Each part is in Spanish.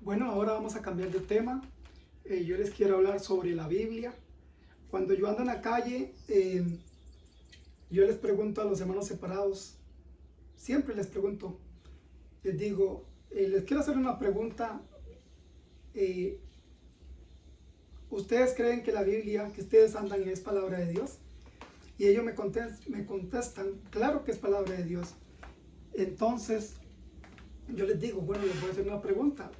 Bueno, ahora vamos a cambiar de tema. Yo les quiero hablar sobre la Biblia. Cuando yo ando en la calle, yo les pregunto a los hermanos separados, siempre les pregunto, les digo, les quiero hacer una pregunta. eh, ¿Ustedes creen que la Biblia que ustedes andan es palabra de Dios? Y ellos me contestan, claro que es palabra de Dios. Entonces, yo les digo, bueno, les voy a hacer una pregunta.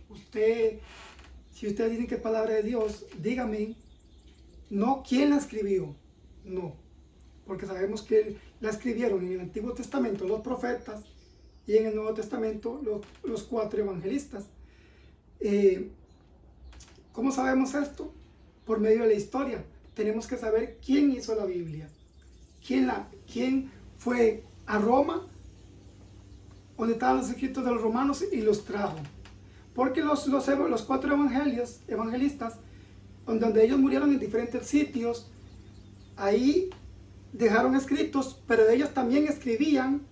Si ustedes dicen que es palabra de Dios, díganme, no quién la escribió, no, porque sabemos que la escribieron en el Antiguo Testamento los profetas y en el Nuevo Testamento los cuatro evangelistas. ¿Cómo sabemos esto? Por medio de la historia. Tenemos que saber quién hizo la Biblia, quién fue a Roma, donde estaban los escritos de los romanos, y los trajo. Porque los cuatro evangelistas, donde ellos murieron en diferentes sitios, ahí dejaron escritos, pero ellos también escribían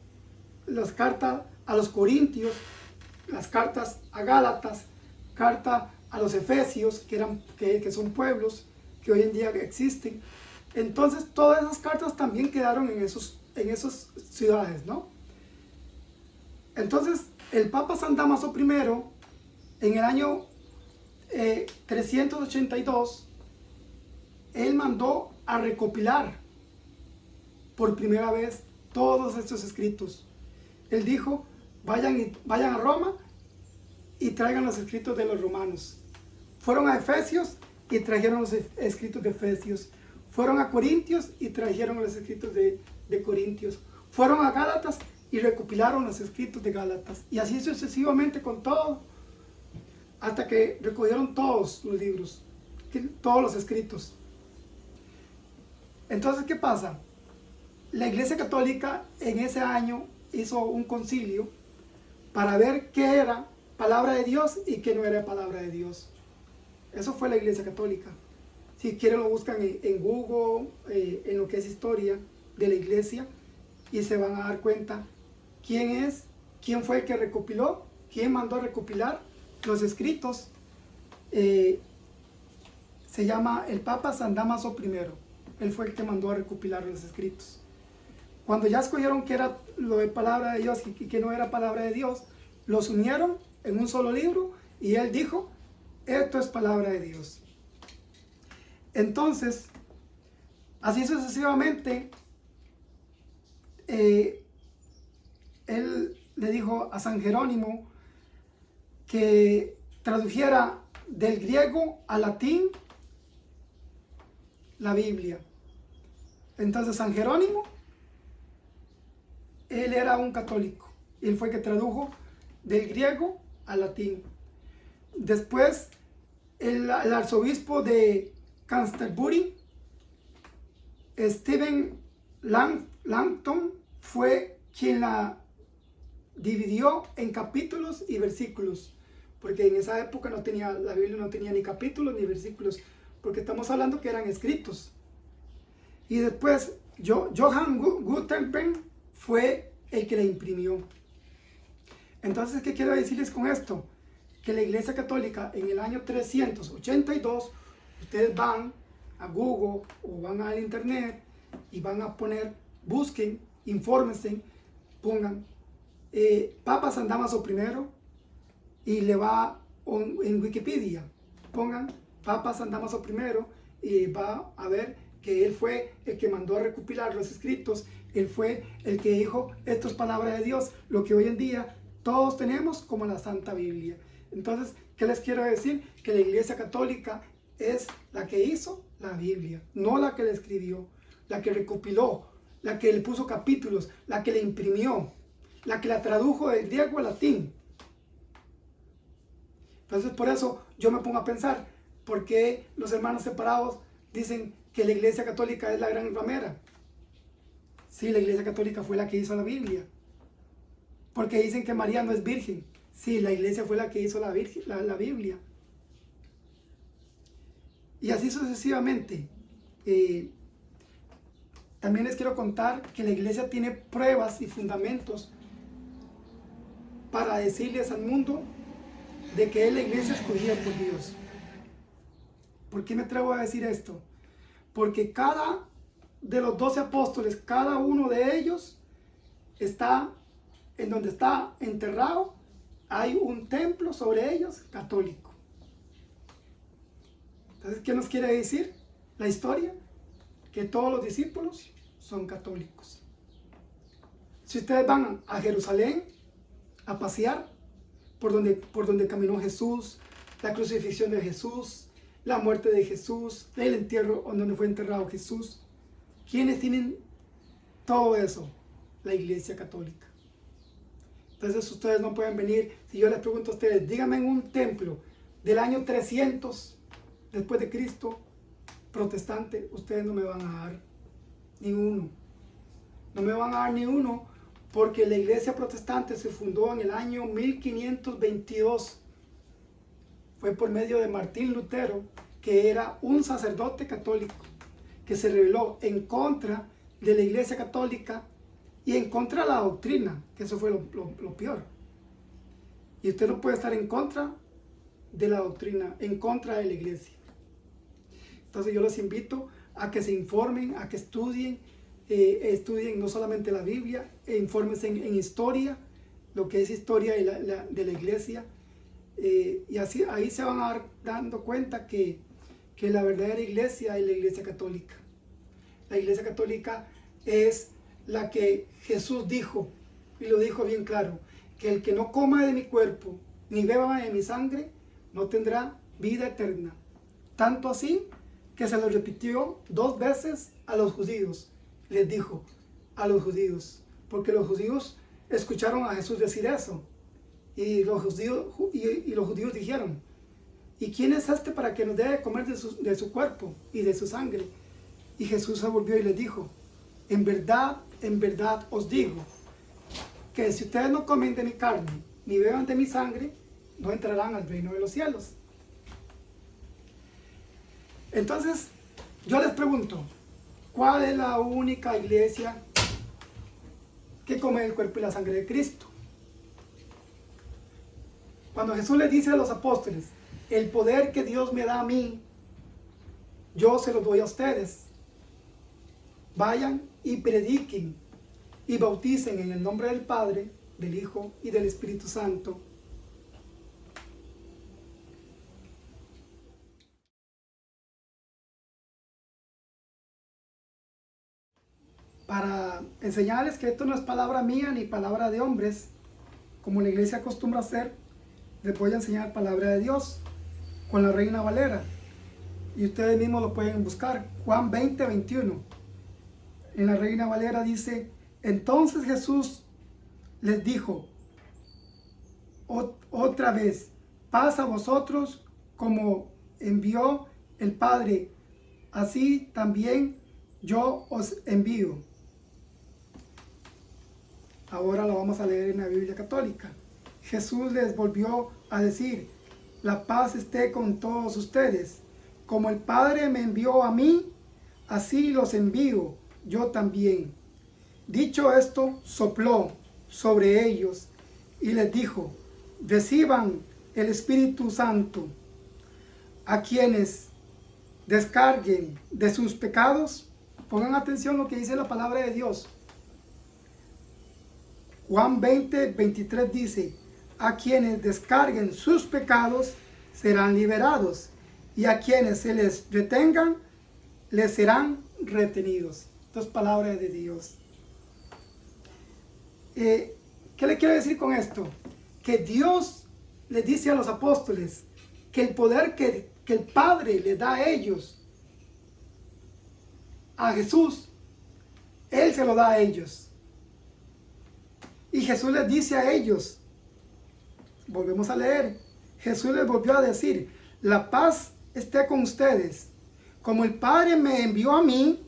las cartas a los Corintios, las cartas a Gálatas, carta a los Efesios, que son pueblos que hoy en día existen. Entonces todas esas cartas también quedaron en esas ciudades, ¿no? Entonces el Papa San Dámaso I, en el año 382, él mandó a recopilar por primera vez todos estos escritos. Él dijo, vayan a Roma y traigan los escritos de los romanos. Fueron a Efesios y trajeron los escritos de Efesios. Fueron a Corintios y trajeron los escritos de Corintios. Fueron a Gálatas y recopilaron los escritos de Gálatas. Y así sucesivamente con todo, hasta que recogieron todos los libros, todos los escritos. Entonces, ¿qué pasa? La Iglesia Católica en ese año hizo un concilio para ver qué era palabra de Dios y qué no era palabra de Dios. Eso fue la Iglesia Católica. Si quieren lo buscan en Google, en lo que es historia de la Iglesia, y se van a dar cuenta quién fue el que recopiló, quién mandó a recopilar los escritos. Se llama el Papa San Dámaso I. Él fue el que mandó a recopilar los escritos. Cuando ya escogieron que era lo de palabra de Dios y que no era palabra de Dios, los unieron en un solo libro y él dijo, esto es palabra de Dios. Entonces, así sucesivamente, él le dijo a San Jerónimo que tradujera del griego al latín la Biblia. Entonces San Jerónimo, él era un católico. Él fue el que tradujo del griego al latín. Después el arzobispo de Canterbury, Stephen Langton, fue quien la dividió en capítulos y versículos, porque en esa época la Biblia no tenía ni capítulos ni versículos, porque estamos hablando que eran escritos. Y después Johann Gutenberg fue el que la imprimió. Entonces, ¿qué quiero decirles con esto? Que la Iglesia Católica en el año 382, ustedes van a Google o van al internet y van a poner, busquen, infórmense, pongan Papa San Dámaso I y le va en Wikipedia, pongan Papa San Dámaso I y va a ver que él fue el que mandó a recopilar los escritos. Él fue el que dijo, esto es palabra de Dios, lo que hoy en día todos tenemos como la Santa Biblia. Entonces, ¿qué les quiero decir? Que la Iglesia Católica es la que hizo la Biblia, no la que la escribió, la que recopiló, la que le puso capítulos, la que la imprimió, la que la tradujo del griego al latín. Entonces, por eso yo me pongo a pensar, ¿por qué los hermanos separados dicen que la Iglesia Católica es la gran ramera? Sí, la Iglesia Católica fue la que hizo la Biblia. Porque dicen que María no es virgen. Sí, la Iglesia fue la que hizo la Biblia. Y así sucesivamente. También les quiero contar que la Iglesia tiene pruebas y fundamentos para decirles al mundo de que es la iglesia escogida por Dios. ¿Por qué me atrevo a decir esto? Porque cada de los 12 apóstoles, cada uno de ellos está en donde está enterrado, hay un templo sobre ellos católico. Entonces, ¿qué nos quiere decir la historia? Que todos los discípulos son católicos. Si ustedes van a Jerusalén a pasear por donde caminó Jesús, la crucifixión de Jesús, la muerte de Jesús, el entierro donde fue enterrado Jesús, ¿quiénes tienen todo eso? La Iglesia Católica. Entonces ustedes no pueden venir, si yo les pregunto a ustedes, díganme en un templo del año 300 después de Cristo, protestante, ustedes no me van a dar ni uno. No me van a dar ni uno porque la iglesia protestante se fundó en el año 1522. Fue por medio de Martín Lutero, que era un sacerdote católico, que se rebeló en contra de la iglesia católica y en contra de la doctrina, que eso fue lo peor. Y usted no puede estar en contra de la doctrina, en contra de la iglesia. Entonces yo los invito a que se informen, a que estudien no solamente la Biblia, infórmense en historia, lo que es historia de la iglesia, y así ahí se van a dar dando cuenta que la verdadera iglesia es la iglesia católica. La iglesia católica es la que Jesús dijo, y lo dijo bien claro, que el que no coma de mi cuerpo ni beba de mi sangre no tendrá vida eterna. Tanto así que se lo repitió 2 veces a los judíos. Les dijo a los judíos, porque los judíos escucharon a Jesús decir eso. Y los judíos dijeron, ¿y quién es este para que nos dé de comer de su cuerpo y de su sangre? Y Jesús se volvió y les dijo, en verdad os digo, que si ustedes no comen de mi carne, ni beban de mi sangre, no entrarán al reino de los cielos. Entonces, yo les pregunto, ¿cuál es la única iglesia que come el cuerpo y la sangre de Cristo? Cuando Jesús les dice a los apóstoles, el poder que Dios me da a mí, yo se lo doy a ustedes. Vayan y prediquen y bauticen en el nombre del Padre, del Hijo y del Espíritu Santo. Para enseñarles que esto no es palabra mía ni palabra de hombres, como la iglesia acostumbra hacer, les voy a enseñar palabra de Dios con la Reina Valera. Y ustedes mismos lo pueden buscar. Juan 20, 21. En la Reina Valera dice, entonces Jesús les dijo otra vez, paz a vosotros como envió el Padre, así también yo os envío. Ahora lo vamos a leer en la Biblia Católica. Jesús les volvió a decir, la paz esté con todos ustedes. Como el Padre me envió a mí, así los envío yo también. Dicho esto, sopló sobre ellos y les dijo, reciban el Espíritu Santo. A quienes descarguen de sus pecados, pongan atención a lo que dice la palabra de Dios. Juan 20, 23 dice, a quienes descarguen sus pecados serán liberados, y a quienes se les retengan, les serán retenidos. Esto es palabra de Dios. ¿Qué le quiero decir con esto? Que Dios les dice a los apóstoles que el poder que el Padre les da a ellos, a Jesús, Él se lo da a ellos. Y Jesús les dice a ellos, volvemos a leer, Jesús les volvió a decir, la paz esté con ustedes. Como el Padre me envió a mí,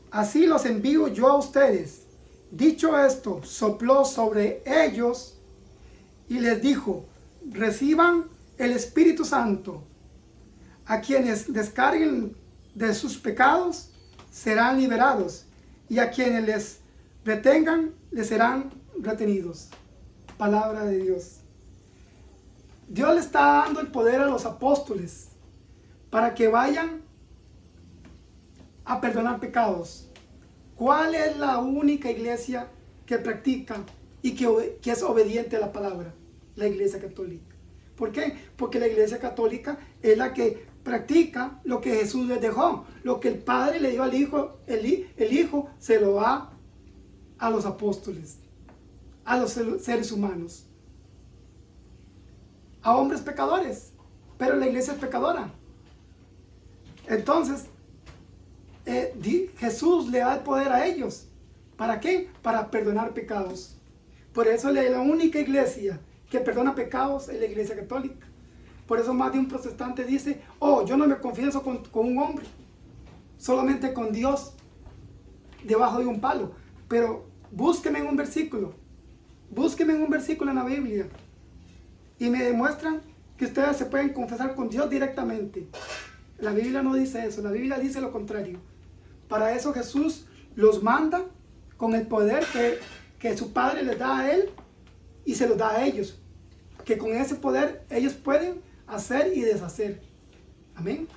así los envío yo a ustedes. Dicho esto, sopló sobre ellos y les dijo, reciban el Espíritu Santo. A quienes descarguen de sus pecados serán liberados, y a quienes les retengan les serán retenidos. Palabra de Dios. Dios le está dando el poder a los apóstoles para que vayan a perdonar pecados. ¿Cuál es la única iglesia que practica y que es obediente a la palabra? La Iglesia Católica. ¿Por qué? Porque la Iglesia Católica es la que practica lo que Jesús les dejó. Lo que el Padre le dio al Hijo, el Hijo se lo da a los apóstoles, a los seres humanos, a hombres pecadores. Pero la iglesia es pecadora. Entonces, Jesús le da el poder a ellos. ¿Para qué? Para perdonar pecados. Por eso la única iglesia que perdona pecados es la Iglesia Católica. Por eso más de un protestante dice, oh, yo no me confieso con un hombre, solamente con Dios debajo de un palo. Pero búsqueme en un versículo en la Biblia y me demuestran que ustedes se pueden confesar con Dios directamente. La Biblia no dice eso, la Biblia dice lo contrario. Para eso Jesús los manda con el poder que su Padre les da a Él y se los da a ellos. Que con ese poder ellos pueden hacer y deshacer. Amén.